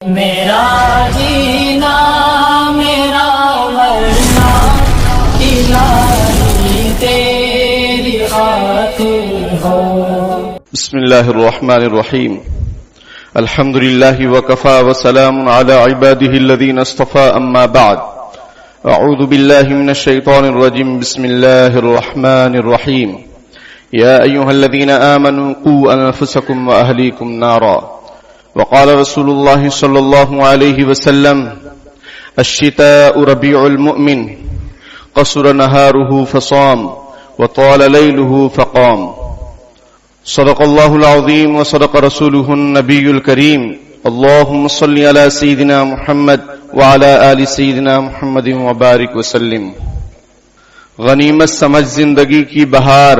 میرا جینا میرا مرنا الہی تیری خاطر ہو. بسم اللہ الرحمن الرحیم. الحمد للہ وکفى وسلام على عباده الذین اصطفى اما بعد. اعوذ باللہ من الشیطان الرجیم. بسم اللہ الرحمن الرحیم. یا ایہا الذین آمنوا قوا انفسکم واہلیکم نارا. وقال رسول الله صلى الله عليه وسلم الشتاء ربيع المؤمن قصر نهاره فصام وطال ليله فقام. صدق الله العظيم وصدق رسوله النبي الكريم. اللهم صل على سيدنا محمد وعلى آل سيدنا محمد وبارك وسلم. غنیمت سمجھ زندگی کی بہار،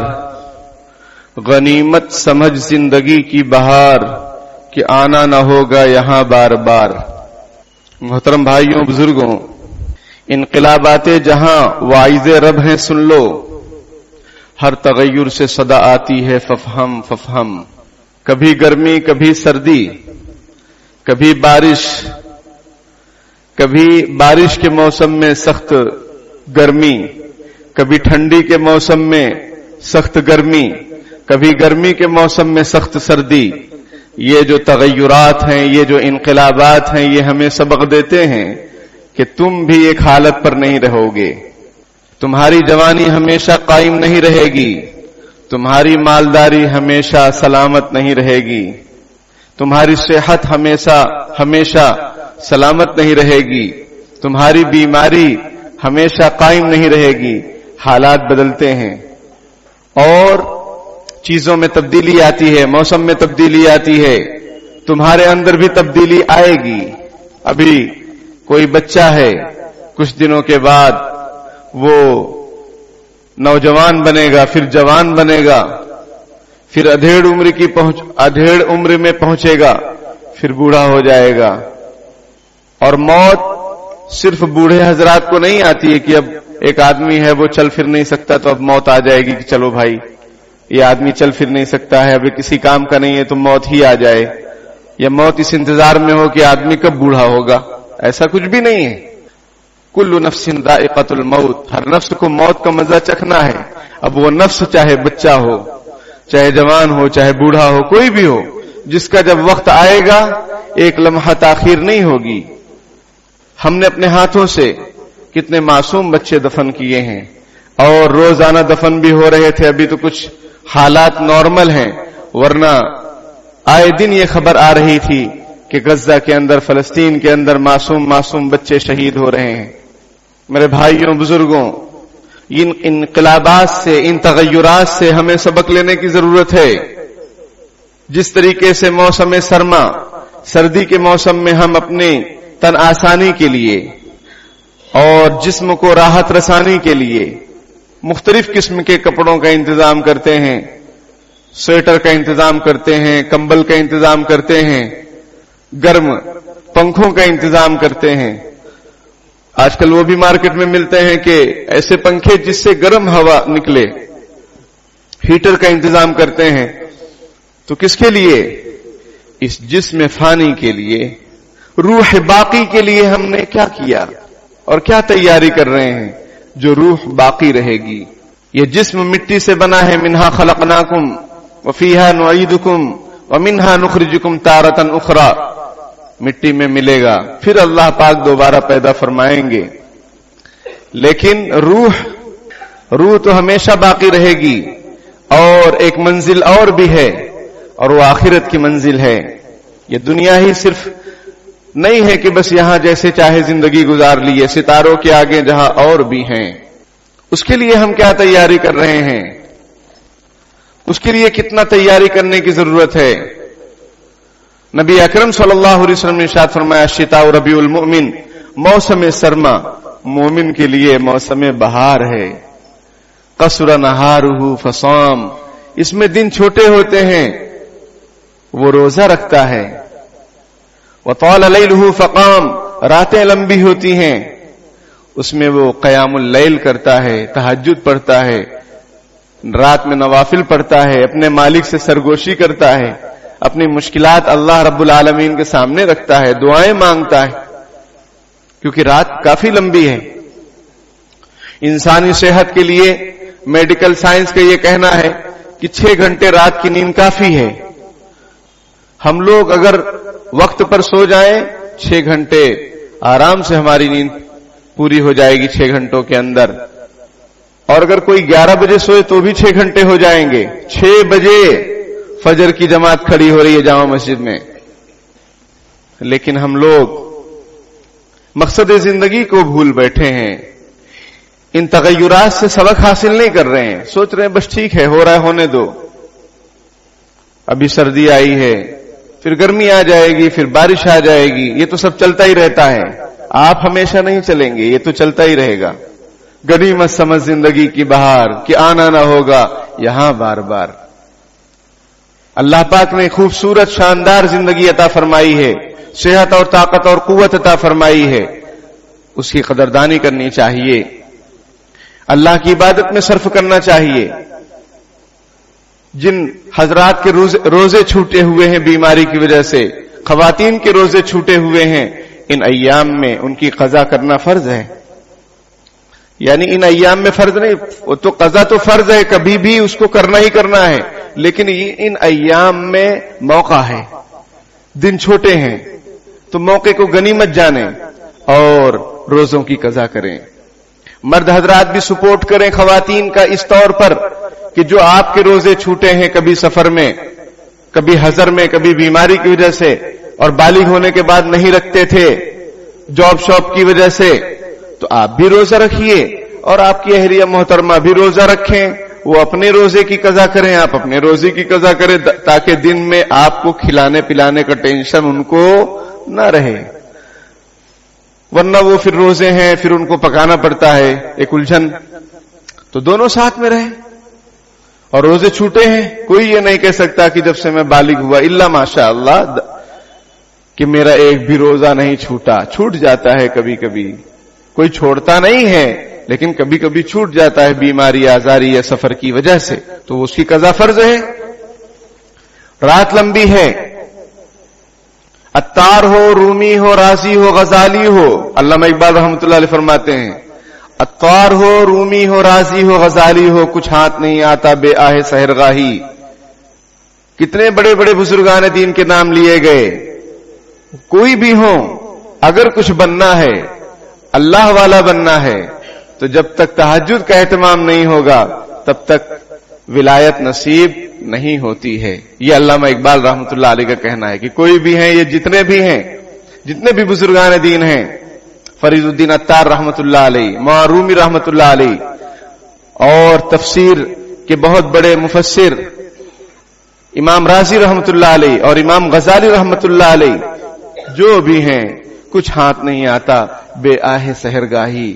غنیمت سمجھ زندگی کی بہار کہ آنا نہ ہوگا یہاں بار بار. محترم بھائیوں بزرگوں، انقلابات جہاں واعظ رب ہیں سن لو، ہر تغیر سے صدا آتی ہے ففہم ففہم. کبھی گرمی کبھی سردی، کبھی بارش کے موسم میں سخت گرمی، کبھی ٹھنڈی کے موسم میں سخت گرمی، کبھی گرمی کے موسم میں سخت سردی. یہ جو تغیرات ہیں، یہ جو انقلابات ہیں، یہ ہمیں سبق دیتے ہیں کہ تم بھی ایک حالت پر نہیں رہو گے. تمہاری جوانی ہمیشہ قائم نہیں رہے گی، تمہاری مالداری ہمیشہ سلامت نہیں رہے گی، تمہاری صحت ہمیشہ سلامت نہیں رہے گی، تمہاری بیماری ہمیشہ قائم نہیں رہے گی. حالات بدلتے ہیں اور چیزوں میں تبدیلی آتی ہے، موسم میں تبدیلی آتی ہے، تمہارے اندر بھی تبدیلی آئے گی. ابھی کوئی بچہ ہے، کچھ دنوں کے بعد وہ نوجوان بنے گا، پھر جوان بنے گا، پھر ادھیڑ عمر میں پہنچے گا، پھر بوڑھا ہو جائے گا. اور موت صرف بوڑھے حضرات کو نہیں آتی ہے کہ اب ایک آدمی ہے وہ چل پھر نہیں سکتا تو اب موت آ جائے گی کہ چلو بھائی یہ آدمی چل پھر نہیں سکتا ہے، ابھی کسی کام کا نہیں ہے تو موت ہی آ جائے، یا موت اس انتظار میں ہو کہ آدمی کب بوڑھا ہوگا. ایسا کچھ بھی نہیں ہے. کل نفس ذائقۃ الموت، ہر نفس کو موت کا مزہ چکھنا ہے. اب وہ نفس چاہے بچہ ہو، چاہے جوان ہو، چاہے بوڑھا ہو، کوئی بھی ہو، جس کا جب وقت آئے گا ایک لمحہ تاخیر نہیں ہوگی. ہم نے اپنے ہاتھوں سے کتنے معصوم بچے دفن کیے ہیں، اور روزانہ دفن بھی ہو رہے تھے. ابھی تو کچھ حالات نارمل ہیں، ورنہ آئے دن یہ خبر آ رہی تھی کہ غزہ کے اندر، فلسطین کے اندر معصوم بچے شہید ہو رہے ہیں. میرے بھائیوں بزرگوں، ان انقلابات سے، ان تغیرات سے ہمیں سبق لینے کی ضرورت ہے. جس طریقے سے موسم سرما، سردی کے موسم میں ہم اپنے تن آسانی کے لیے اور جسم کو راحت رسانی کے لیے مختلف قسم کے کپڑوں کا انتظام کرتے ہیں، سویٹر کا انتظام کرتے ہیں، کمبل کا انتظام کرتے ہیں، گرم پنکھوں کا انتظام کرتے ہیں. آج کل وہ بھی مارکیٹ میں ملتے ہیں کہ ایسے پنکھے جس سے گرم ہوا نکلے، ہیٹر کا انتظام کرتے ہیں. تو کس کے لیے؟ اس جسم فانی کے لیے، روح باقی کے لیے ہم نے کیا کیا اور کیا تیاری کر رہے ہیں جو روح باقی رہے گی. یہ جسم مٹی سے بنا ہے. منہا خلقناکم وفیہا نعیدکم ومنہا نخرجکم تارۃ اخری. مٹی میں ملے گا، پھر اللہ پاک دوبارہ پیدا فرمائیں گے. لیکن روح تو ہمیشہ باقی رہے گی. اور ایک منزل اور بھی ہے، اور وہ آخرت کی منزل ہے. یہ دنیا ہی صرف نہیں ہے کہ بس یہاں جیسے چاہے زندگی گزار لیے، ستاروں کے آگے جہاں اور بھی ہیں. اس کے لیے ہم کیا تیاری کر رہے ہیں؟ اس کے لیے کتنا تیاری کرنے کی ضرورت ہے؟ نبی اکرم صلی اللہ علیہ وسلم نے ارشاد فرمایا الشتاء ربیع المؤمن، موسم سرما مومن کے لیے موسم بہار ہے. قصر نہارہ فصام، اس میں دن چھوٹے ہوتے ہیں، وہ روزہ رکھتا ہے. وطال لیلہ فقام، راتیں لمبی ہوتی ہیں، اس میں وہ قیام اللیل کرتا ہے، تہجد پڑھتا ہے، رات میں نوافل پڑھتا ہے، اپنے مالک سے سرگوشی کرتا ہے. اپنی مشکلات اللہ رب العالمین کے سامنے رکھتا ہے، دعائیں مانگتا ہے، کیونکہ رات کافی لمبی ہے۔ انسانی صحت کے لیے میڈیکل سائنس کا یہ کہنا ہے کہ 6 گھنٹے رات کی نیند کافی ہے۔ ہم لوگ اگر وقت پر سو جائیں 6 گھنٹے آرام سے ہماری نیند پوری ہو جائے گی 6 گھنٹوں کے اندر، اور اگر کوئی 11 بجے سوئے تو بھی 6 گھنٹے ہو جائیں گے۔ 6 بجے فجر کی جماعت کھڑی ہو رہی ہے جامع مسجد میں، لیکن ہم لوگ مقصد زندگی کو بھول بیٹھے ہیں، ان تغیرات سے سبق حاصل نہیں کر رہے ہیں، سوچ رہے ہیں بس ٹھیک ہے، ہو رہا ہے ہونے دو، ابھی سردی آئی ہے، پھر گرمی آ جائے گی، پھر بارش آ جائے گی، یہ تو سب چلتا ہی رہتا ہے، آپ ہمیشہ نہیں چلیں گے، یہ تو چلتا ہی رہے گا۔ غنیمت سمجھ زندگی کی بہار کہ آنا نہ ہوگا یہاں بار بار۔ اللہ پاک نے خوبصورت شاندار زندگی عطا فرمائی ہے، صحت اور طاقت اور قوت عطا فرمائی ہے، اس کی قدردانی کرنی چاہیے، اللہ کی عبادت میں صرف کرنا چاہیے۔ جن حضرات کے روزے چھوٹے ہوئے ہیں بیماری کی وجہ سے، خواتین کے روزے چھوٹے ہوئے ہیں، ان ایام میں ان کی قضا کرنا فرض ہے۔ یعنی ان ایام میں فرض نہیں، وہ تو قضا تو فرض ہے، کبھی بھی اس کو کرنا ہی کرنا ہے، لیکن ان ایام میں موقع ہے، دن چھوٹے ہیں، تو موقع کو غنیمت جانیں اور روزوں کی قضا کریں۔ مرد حضرات بھی سپورٹ کریں خواتین کا اس طور پر کہ جو آپ کے روزے چھوٹے ہیں، کبھی سفر میں، کبھی حضر میں، کبھی بیماری کی وجہ سے، اور بالغ ہونے کے بعد نہیں رکھتے تھے جاب شاپ کی وجہ سے، تو آپ بھی روزہ رکھیے اور آپ کی اہلیہ محترمہ بھی روزہ رکھیں، وہ اپنے روزے کی قضا کریں، آپ اپنے روزے کی قضا کریں، تاکہ دن میں آپ کو کھلانے پلانے کا ٹینشن ان کو نہ رہے، ورنہ وہ پھر روزے ہیں، پھر ان کو پکانا پڑتا ہے، ایک الجھن۔ تو دونوں ساتھ میں رہیں، اور روزے چھوٹے ہیں، کوئی یہ نہیں کہہ سکتا کہ جب سے میں بالغ ہوا الا ماشاء اللہ کہ میرا ایک بھی روزہ نہیں چھوٹا، چھوٹ جاتا ہے کبھی کبھی، کوئی چھوڑتا نہیں ہے لیکن کبھی کبھی چھوٹ جاتا ہے بیماری آزاری یا سفر کی وجہ سے، تو اس کی قضا فرض ہے۔ رات لمبی ہے، عطار ہو، رومی ہو، رازی ہو، غزالی ہو، علامہ اقبال رحمۃ اللہ علیہ فرماتے ہیں عطار ہو، رومی ہو، رازی ہو، غزالی ہو، کچھ ہاتھ نہیں آتا بے آہ سحرگاہی۔ کتنے بڑے بڑے بزرگان دین کے نام لیے گئے، کوئی بھی ہو، اگر کچھ بننا ہے، اللہ والا بننا ہے، تو جب تک تہجد کا اہتمام نہیں ہوگا تب تک ولایت نصیب نہیں ہوتی ہے۔ یہ علامہ اقبال رحمۃ اللہ علیہ کا کہنا ہے کہ کوئی بھی ہیں، یہ جتنے بھی ہیں، جتنے بھی بزرگان دین ہیں، فرید الدین عطار رحمۃ اللہ علیہ، معرومی رحمۃ اللہ علیہ، اور تفسیر کے بہت بڑے مفسر امام رازی رحمۃ اللہ علیہ اور امام غزالی رحمۃ اللہ علیہ، جو بھی ہیں، کچھ ہاتھ نہیں آتا بے آہ سحرگاہی،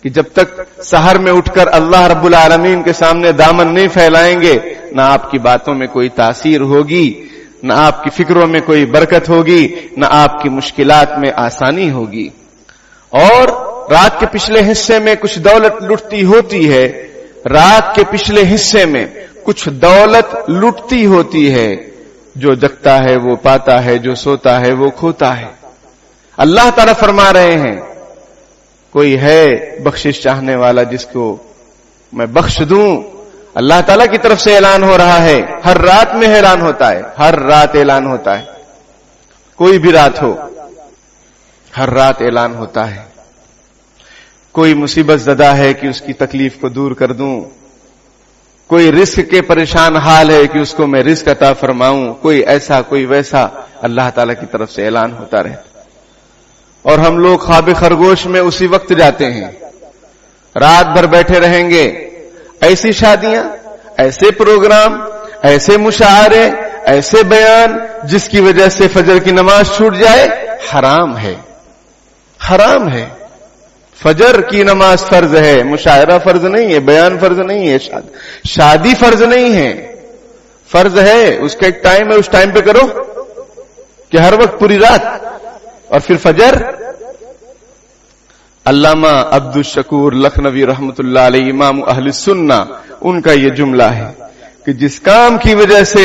کہ جب تک سحر میں اٹھ کر اللہ رب العالمین کے سامنے دامن نہیں پھیلائیں گے، نہ آپ کی باتوں میں کوئی تاثیر ہوگی، نہ آپ کی فکروں میں کوئی برکت ہوگی، نہ آپ کی مشکلات میں آسانی ہوگی۔ اور رات کے پچھلے حصے میں کچھ دولت لٹتی ہوتی ہے، رات کے پچھلے حصے میں کچھ دولت لٹتی ہوتی ہے، جو جگتا ہے وہ پاتا ہے، جو سوتا ہے وہ کھوتا ہے۔ اللہ تعالیٰ فرما رہے ہیں کوئی ہے بخشش چاہنے والا جس کو میں بخش دوں، اللہ تعالیٰ کی طرف سے اعلان ہو رہا ہے، ہر رات میں اعلان ہوتا ہے، ہر رات اعلان ہوتا ہے، کوئی بھی رات ہو، ہر رات اعلان ہوتا ہے۔ کوئی مصیبت زدہ ہے کہ اس کی تکلیف کو دور کر دوں، کوئی رزق کے پریشان حال ہے کہ اس کو میں رزق عطا فرماؤں، کوئی ایسا کوئی ویسا، اللہ تعالیٰ کی طرف سے اعلان ہوتا رہتا۔ اور ہم لوگ خواب خرگوش میں اسی وقت جاتے ہیں، رات بھر بیٹھے رہیں گے، ایسی شادیاں، ایسے پروگرام، ایسے مشاعرے، ایسے بیان جس کی وجہ سے فجر کی نماز چھوٹ جائے، حرام ہے، حرام ہے۔ فجر کی نماز فرض ہے، مشاعرہ فرض نہیں ہے، بیان فرض نہیں ہے، شادی فرض نہیں ہے، فرض ہے، اس کا ایک ٹائم ہے، اس ٹائم پہ کرو، کہ ہر وقت پوری رات، اور پھر فجر۔ علامہ عبد الشکور لکھنوی رحمۃ اللہ علیہ، امام اہل سنہ، ان کا یہ جملہ ہے کہ جس کام کی وجہ سے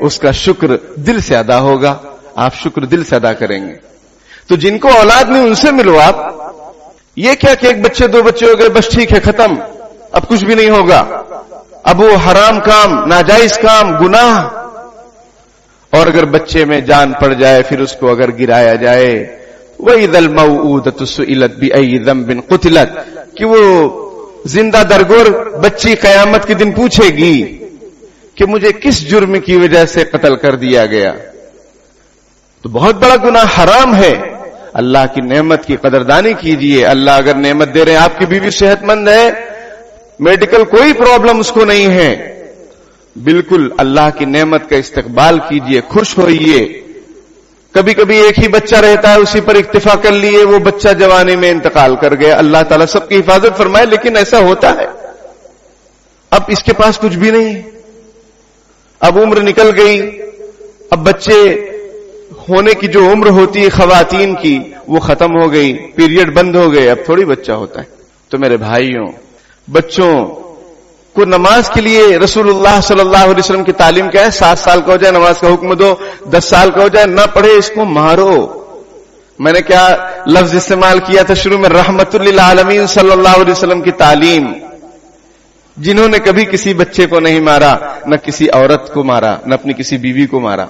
اس کا شکر دل سے ادا ہوگا. آپ شکر دل سے ادا کریں گے. تو جن کو اولاد نہیں ان سے ملو آپ. یہ کیا کہ ایک بچے دو بچے ہو گئے بس ٹھیک ہے ختم, اب کچھ بھی نہیں ہوگا. اب وہ حرام کام, ناجائز کام, گناہ. اور اگر بچے میں جان پڑ جائے پھر اس کو اگر گرایا جائے, وَإِذَا الْمَوْءُودَةُ سُئِلَتْ بِأَيِّ ذَنبٍ قُتِلَتْ, کہ وہ زندہ درگور بچی قیامت کے دن پوچھے گی کہ مجھے کس جرم کی وجہ سے قتل کر دیا گیا. تو بہت بڑا گناہ حرام ہے. اللہ کی نعمت کی قدردانی کیجئے. اللہ اگر نعمت دے رہے ہیں, آپ کی بیوی صحت مند ہے, میڈیکل کوئی پرابلم اس کو نہیں ہے, بالکل اللہ کی نعمت کا استقبال کیجئے, خوش ہوئیے. کبھی کبھی ایک ہی بچہ رہتا ہے, اسی پر اکتفا کر لیے, وہ بچہ جوانی میں انتقال کر گیا. اللہ تعالیٰ سب کی حفاظت فرمائے, لیکن ایسا ہوتا ہے. اب اس کے پاس کچھ بھی نہیں, اب عمر نکل گئی, اب بچے ہونے کی جو عمر ہوتی ہے خواتین کی وہ ختم ہو گئی, پیریڈ بند ہو گئے, اب تھوڑی بچہ ہوتا ہے. تو میرے بھائیوں, بچوں کو نماز کے لیے رسول اللہ صلی اللہ علیہ وسلم کی تعلیم کیا ہے؟ 7 سال کا ہو جائے نماز کا حکم دو, 10 سال کا ہو جائے نہ پڑھے اس کو مارو. میں نے کیا لفظ استعمال کیا تھا شروع میں؟ رحمت للعالمین صلی اللہ علیہ وسلم کی تعلیم, جنہوں نے کبھی کسی بچے کو نہیں مارا, نہ کسی عورت کو مارا, نہ اپنی کسی بیوی کو مارا.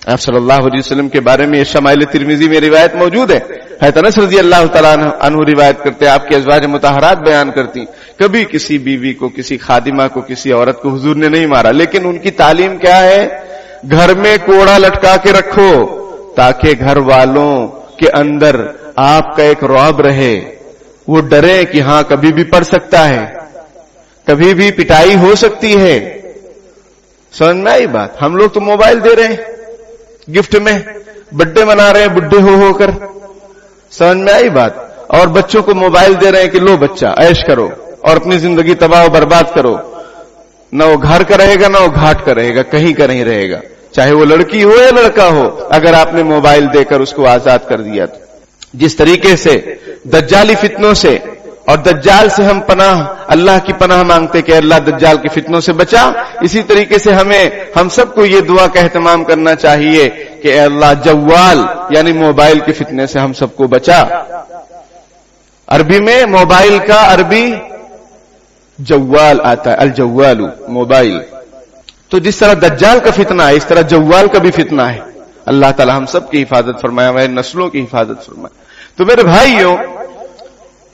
آپ صلی اللہ علیہ وسلم کے بارے میں شمائل ترمذی میں روایت موجود ہے. حضرت انس رضی اللہ تعالیٰ عنہ روایت کرتے ہیں, آپ کی ازواج مطہرات بیان کرتی, کبھی کسی بیوی کو, کسی خادمہ کو, کسی عورت کو حضور نے نہیں مارا. لیکن ان کی تعلیم کیا ہے؟ گھر میں کوڑا لٹکا کے رکھو تاکہ گھر والوں کے اندر آپ کا ایک رعب رہے, وہ ڈرے کہ ہاں کبھی بھی پڑ سکتا ہے, کبھی بھی پٹائی ہو سکتی ہے. سمجھ میں آئی بات؟ ہم لوگ تو موبائل دے رہے ہیں گفٹ میں, برتھڈے منا رہے ہیں بڈھے ہو کر. سمجھ میں آئی بات؟ اور بچوں کو موبائل دے رہے ہیں کہ لو بچہ عیش کرو اور اپنی زندگی تباہ و برباد کرو. نہ وہ گھر کا رہے گا نہ وہ گھاٹ کا رہے گا, کہیں کا نہیں رہے گا, چاہے وہ لڑکی ہو یا لڑکا ہو, اگر آپ نے موبائل دے کر اس کو آزاد کر دیا تو. جس طریقے سے دجالی فتنوں سے اور دجال سے ہم اللہ کی پناہ مانگتے کہ اللہ دجال کے فتنوں سے بچا, اسی طریقے سے ہم سب کو یہ دعا کا اہتمام کرنا چاہیے کہ اے اللہ جوال یعنی موبائل کے فتنے سے ہم سب کو بچا. عربی میں موبائل کا عربی جوال آتا ہے, الجوال موبائل. تو جس طرح دجال کا فتنہ ہے اس طرح جوال کا بھی فتنہ ہے. اللہ تعالی ہم سب کی حفاظت فرمائے, ہمارے نسلوں کی حفاظت فرمائے. تو میرے بھائیوں,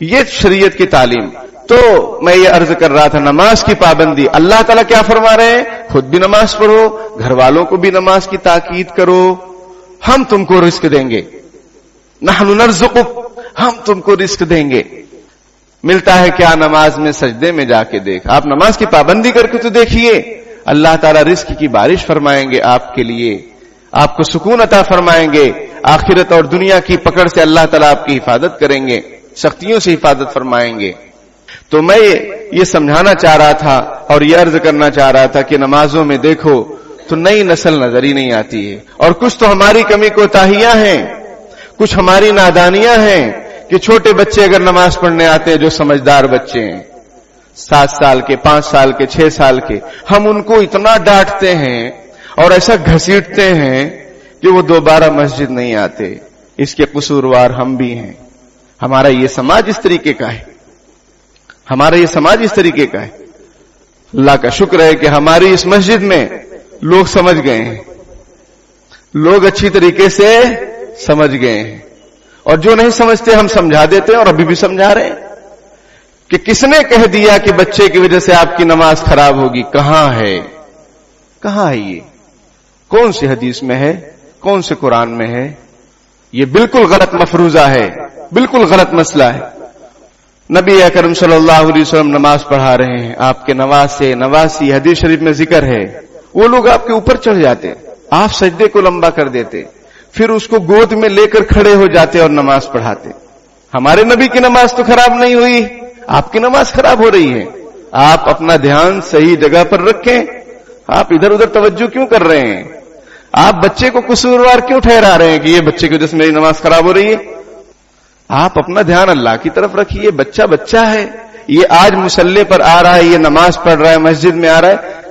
یہ شریعت کی تعلیم. تو میں یہ عرض کر رہا تھا نماز کی پابندی. اللہ تعالیٰ کیا فرما رہے ہیں؟ خود بھی نماز پڑھو, گھر والوں کو بھی نماز کی تاکید کرو. ہم تم کو رزق دیں گے, نحن نرزقک, ہم تم کو رزق دیں گے. ملتا ہے کیا؟ نماز میں سجدے میں جا کے دیکھ. آپ نماز کی پابندی کر کے تو دیکھیے, اللہ تعالیٰ رزق کی بارش فرمائیں گے آپ کے لیے, آپ کو سکون عطا فرمائیں گے. آخرت اور دنیا کی پکڑ سے اللہ تعالیٰ آپ کی حفاظت کریں گے, سختیوں سے حفاظت فرمائیں گے. تو میں یہ سمجھانا چاہ رہا تھا اور یہ عرض کرنا چاہ رہا تھا کہ نمازوں میں دیکھو تو نئی نسل نظر ہی نہیں آتی ہے. اور کچھ تو ہماری کمی کوتاہیاں ہیں, کچھ ہماری نادانیاں ہیں کہ چھوٹے بچے اگر نماز پڑھنے آتے ہیں, جو سمجھدار بچے ہیں 7 سال کے, 5 سال کے, 6 سال کے, ہم ان کو اتنا ڈانٹتے ہیں اور ایسا گھسیٹتے ہیں کہ وہ دوبارہ مسجد نہیں آتے. اس کے قصوروار ہم بھی ہیں. ہمارا یہ سماج اس طریقے کا ہے, ہمارا یہ سماج اس طریقے کا ہے. اللہ کا شکر ہے کہ ہماری اس مسجد میں لوگ سمجھ گئے ہیں, لوگ اچھی طریقے سے سمجھ گئے ہیں, اور جو نہیں سمجھتے ہم سمجھا دیتے ہیں, اور ابھی بھی سمجھا رہے ہیں کہ کس نے کہہ دیا کہ بچے کی وجہ سے آپ کی نماز خراب ہوگی. کہاں ہے, کہاں ہے یہ؟ کون سی حدیث میں ہے, کون سے قرآن میں ہے؟ یہ بالکل غلط مفروضہ ہے, بالکل غلط مسئلہ ہے. نبی اکرم صلی اللہ علیہ وسلم نماز پڑھا رہے ہیں, آپ کے نواسی حدیث شریف میں ذکر ہے, وہ لوگ آپ کے اوپر چڑھ جاتے, آپ سجدے کو لمبا کر دیتے, پھر اس کو گود میں لے کر کھڑے ہو جاتے اور نماز پڑھاتے. ہمارے نبی کی نماز تو خراب نہیں ہوئی, آپ کی نماز خراب ہو رہی ہے. آپ اپنا دھیان صحیح جگہ پر رکھیں, آپ ادھر ادھر توجہ کیوں کر رہے ہیں؟ آپ بچے کو قصوروار کیوں ٹھہرا رہے ہیں کہ یہ بچے کی وجہ سے میری نماز خراب ہو رہی ہے؟ آپ اپنا دھیان اللہ کی طرف رکھیے. بچہ بچہ ہے, یہ آج مصلی پر آ رہا ہے, یہ نماز پڑھ رہا ہے, مسجد میں آ رہا ہے,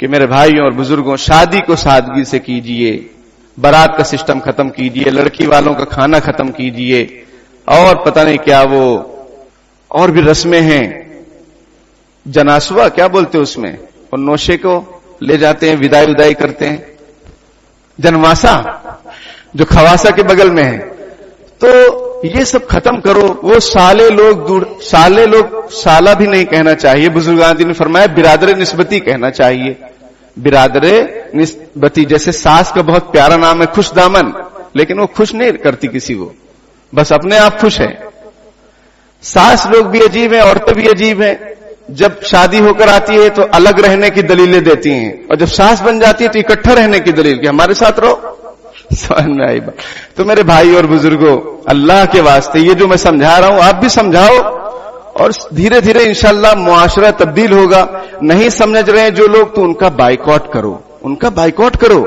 کہ میرے بھائیوں اور بزرگوں شادی کو سادگی سے کیجئے، بارات کا سسٹم ختم کیجئے، لڑکی والوں کا کھانا ختم کیجئے، اور پتہ نہیں کیا وہ اور بھی رسمیں ہیں، جناسوا کیا بولتے اس میں، اور نوشے کو لے جاتے ہیں، ودائی کرتے ہیں، جنواسا جو خواسا کے بغل میں ہے، تو یہ سب ختم کرو۔ وہ سالے لوگ سالہ بھی نہیں کہنا چاہیے، بزرگان نے فرمایا برادر نسبتی کہنا چاہیے، برادر نسبتی۔ جیسے ساس کا بہت پیارا نام ہے خوش دامن، لیکن وہ خوش نہیں کرتی کسی کو، بس اپنے آپ خوش ہے۔ ساس لوگ بھی عجیب ہیں، عورتیں بھی عجیب ہیں، جب شادی ہو کر آتی ہے تو الگ رہنے کی دلیلیں دیتی ہیں، اور جب ساس بن جاتی ہے تو اکٹھا رہنے کی دلیل کہ ہمارے ساتھ رہو۔ سمجھ میں آئی بات؟ تو میرے بھائی اور بزرگوں، اللہ کے واسطے یہ جو میں سمجھا رہا ہوں آپ بھی سمجھاؤ، اور دھیرے دھیرے انشاءاللہ معاشرہ تبدیل ہوگا۔ نہیں سمجھ رہے ہیں جو لوگ تو ان کا بائیکاٹ کرو، ان کا بائیکاٹ کرو،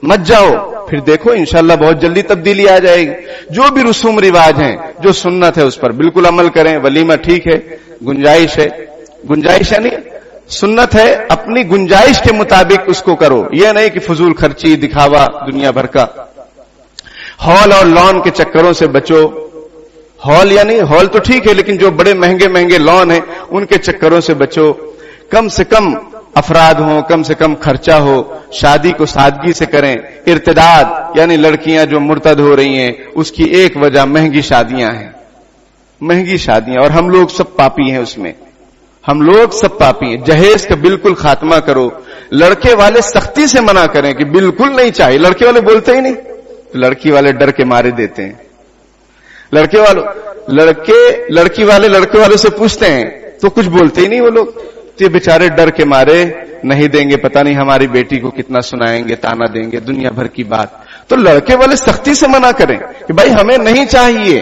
مت جاؤ، پھر دیکھو انشاءاللہ بہت جلدی تبدیلی آ جائے گی۔ جو بھی رسوم رواج ہیں، جو سنت ہے اس پر بالکل عمل کریں۔ ولیمہ ٹھیک ہے، گنجائش یعنی سنت ہے، اپنی گنجائش کے مطابق اس کو کرو، یہ نہیں کہ فضول خرچی دکھاوا دنیا بھر کا۔ ہال اور لان کے چکروں سے بچو۔ ہال تو ٹھیک ہے، لیکن جو بڑے مہنگے لان ہیں ان کے چکروں سے بچو۔ کم سے کم افراد ہوں، کم سے کم خرچہ ہو، شادی کو سادگی سے کریں۔ ارتداد یعنی لڑکیاں جو مرتد ہو رہی ہیں، اس کی ایک وجہ مہنگی شادیاں ہیں، اور ہم لوگ سب پاپی ہیں اس میں، ہم لوگ سب پاپی ہیں۔ جہیز کا بالکل خاتمہ کرو۔ لڑکے والے سختی سے منع کریں کہ بالکل نہیں چاہیے، لڑکے والے بولتے ہی نہیں، لڑکی والے ڈر کے مارے دیتے ہیں۔ لڑکے والے لڑکے والوں سے پوچھتے ہیں تو کچھ بولتے ہی نہیں وہ لوگ، تو یہ بیچارے ڈر کے مارے نہیں دیں گے، پتہ نہیں ہماری بیٹی کو کتنا سنائیں گے، تانا دیں گے، دنیا بھر کی بات۔ تو لڑکے والے سختی سے منع کریں کہ بھائی ہمیں نہیں چاہیے۔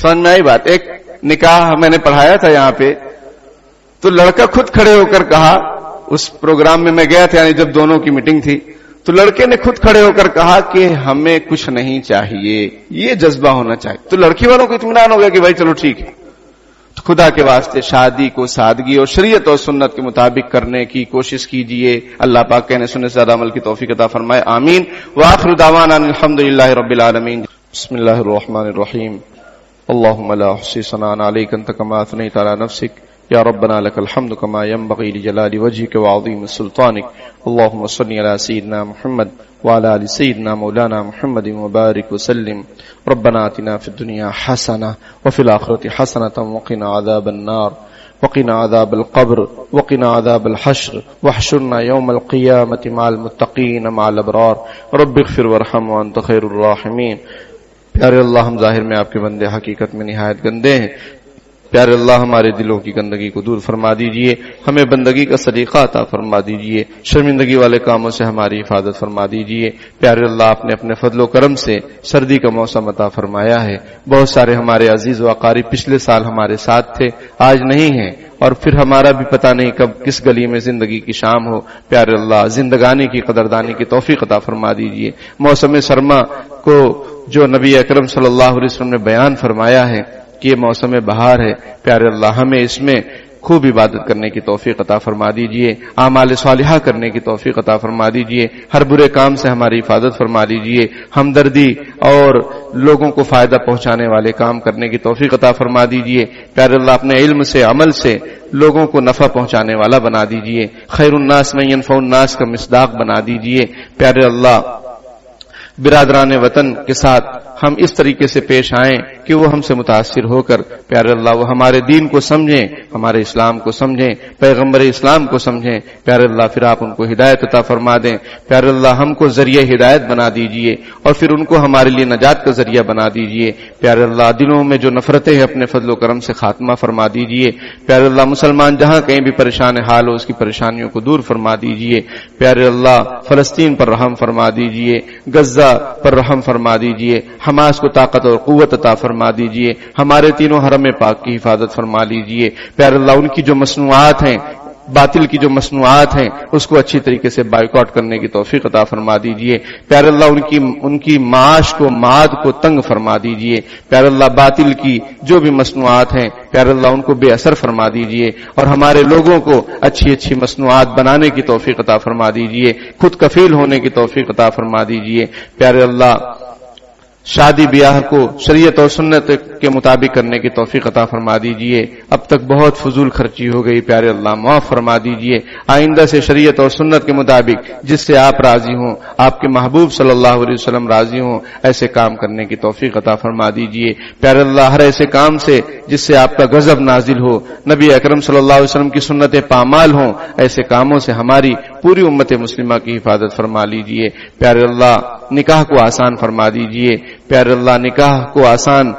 سمجھ میں آئی بات؟ ایک نکاح میں نے پڑھایا تھا یہاں پہ، تو لڑکا خود کھڑے ہو کر کہا، اس پروگرام میں گیا تھا، یعنی جب دونوں کی میٹنگ تھی، تو لڑکے نے خود کھڑے ہو کر کہا کہ ہمیں کچھ نہیں چاہیے، یہ جذبہ ہونا چاہیے۔ تو لڑکی والوں کو اطمینان ہو گیا کہ بھائی چلو ٹھیک ہے۔ تو خدا کے واسطے شادی کو سادگی اور شریعت اور سنت کے مطابق کرنے کی کوشش کیجئے۔ اللہ پاک کہنے سننے سے زیادہ عمل کی توفیق عطا فرمائے، آمین۔ وآخر دعوانا الحمدللہ رب العالمین۔ بسم اللہ الرحمن الرحیم۔ اللهم لا احصي ثناء عليك انت كما اثنيت على نفسك يا ربنا لك الحمد كما ينبغي لجلال وجهك وعظيم سلطانك اللهم صل على سيدنا محمد وعلى ال سيدنا مولانا محمد وبارك وسلم ربنا آتنا في الدنيا حسنة وفي الآخرة حسنة وقنا عذاب النار وقنا عذاب القبر وقنا عذاب الحشر واحشرنا يوم القيامة مع المتقين مع الأبرار رب اغفر وارحم وأنت خير الراحمين۔ پیارے اللہ، ہم ظاہر میں آپ کے بندے، حقیقت میں نہایت گندے ہیں۔ پیارے اللہ، ہمارے دلوں کی گندگی کو دور فرما دیجئے، ہمیں بندگی کا سلیقہ عطا فرما دیجئے، شرمندگی والے کاموں سے ہماری حفاظت فرما دیجئے۔ پیارے اللہ، آپ نے اپنے فضل و کرم سے سردی کا موسم عطا فرمایا ہے۔ بہت سارے ہمارے عزیز و اقارب پچھلے سال ہمارے ساتھ تھے، آج نہیں ہیں، اور پھر ہمارا بھی پتہ نہیں کب کس گلی میں زندگی کی شام ہو۔ پیارے اللہ، زندگانی کی قدردانی کی توفیق عطا فرما دیجئے۔ موسم سرما کو جو نبی اکرم صلی اللہ علیہ وسلم نے بیان فرمایا ہے کہ یہ موسم بہار ہے، پیارے اللہ ہمیں اس میں خوب عبادت کرنے کی توفیق عطا فرما دیجئے، اعمال صالحہ کرنے کی توفیق عطا فرما دیجئے، ہر برے کام سے ہماری حفاظت فرما دیجئے، ہمدردی اور لوگوں کو فائدہ پہنچانے والے کام کرنے کی توفیق عطا فرما دیجئے۔ پیارے اللہ، اپنے علم سے، عمل سے لوگوں کو نفع پہنچانے والا بنا دیجئے، خیر الناس من ينفع الناس کا مصداق بنا دیجئے۔ پیارے اللہ، برادران وطن کے ساتھ ہم اس طریقے سے پیش آئیں کہ وہ ہم سے متاثر ہو کر پیارے اللہ وہ ہمارے دین کو سمجھیں، ہمارے اسلام کو سمجھیں، پیغمبر اسلام کو سمجھیں۔ پیارے اللہ، پھر آپ ان کو ہدایت عطا فرما دیں۔ پیارے اللہ، ہم کو ذریعہ ہدایت بنا دیجئے اور پھر ان کو ہمارے لیے نجات کا ذریعہ بنا دیجئے۔ پیارے اللہ، دلوں میں جو نفرتیں ہیں اپنے فضل و کرم سے خاتمہ فرما دیجئے۔ پیارے اللہ، مسلمان جہاں کہیں بھی پریشان حال ہو اس کی پریشانیوں کو دور فرما دیجئے۔ پیارے اللہ، فلسطین پر رحم فرما دیجئے، غزہ پر رحم فرما دیجئے، حماس کو طاقت اور قوت عطا فرما دیجئے، ہمارے تینوں حرم پاک کی حفاظت فرما لیجئے۔ پیارے اللہ، ان کی جو مصنوعات ہیں باطل کی جو مصنوعات ہیں اس کو اچھی طریقے سے بائیکاٹ کرنے کی توفیق عطا فرما دیجئے. پیارے اللہ ان کی معاش کو معاد کو تنگ فرما دیجئے. پیارے اللہ باطل کی جو بھی مصنوعات ہیں پیارے اللہ ان کو بے اثر فرما دیجئے اور ہمارے لوگوں کو اچھی اچھی مصنوعات بنانے کی توفیق عطا فرما دیجئے, خود کفیل ہونے کی توفیق عطا فرما دیجئے. پیارے اللہ شادی بیاہ کو شریعت اور سنت کے مطابق کرنے کی توفیق عطا فرما دیجئے. اب تک بہت فضول خرچی ہو گئی, پیارے اللہ معاف فرما دیجئے. آئندہ سے شریعت اور سنت کے مطابق جس سے آپ راضی ہوں, آپ کے محبوب صلی اللہ علیہ وسلم راضی ہوں, ایسے کام کرنے کی توفیق عطا فرما دیجئے. پیارے اللہ ہر ایسے کام سے جس سے آپ کا غضب نازل ہو, نبی اکرم صلی اللہ علیہ وسلم کی سنتیں پامال ہوں, ایسے کاموں سے ہماری پوری امت مسلمہ کی حفاظت فرما لیجئے. پیارے اللہ نکاح کو آسان فرما دیجئے. پیارے اللہ نکاح کو آسان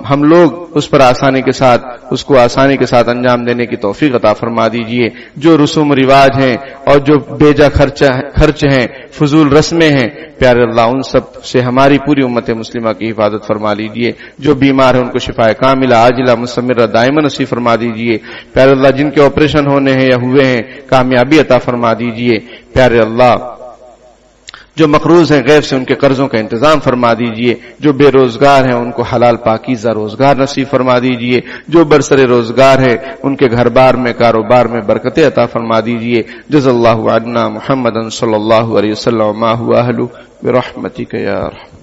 ہم لوگ اس پر آسانی کے ساتھ انجام دینے کی توفیق عطا فرما دیجئے. جو رسوم رواج ہیں اور جو بیجا خرچ ہیں, فضول رسمیں ہیں, پیارے اللہ ان سب سے ہماری پوری امت مسلمہ کی حفاظت فرما لیجئے. جو بیمار ہیں ان کو شفاء کاملہ عاجلہ مستمرہ دائمہ نصیب فرما دیجئے. پیارے اللہ جن کے آپریشن ہونے ہیں یا ہوئے ہیں کامیابی عطا فرما دیجئے. پیارے اللہ جو مقروض ہیں غیب سے ان کے قرضوں کا انتظام فرما دیجئے. جو بے روزگار ہیں ان کو حلال پاکیزہ روزگار نصیب فرما دیجئے. جو برسر روزگار ہیں ان کے گھر بار میں کاروبار میں برکتیں عطا فرما دیجئے. جزا اللہ عنا محمد صلی اللہ علیہ وسلم ما هو اہلہ برحمتک یا ارحم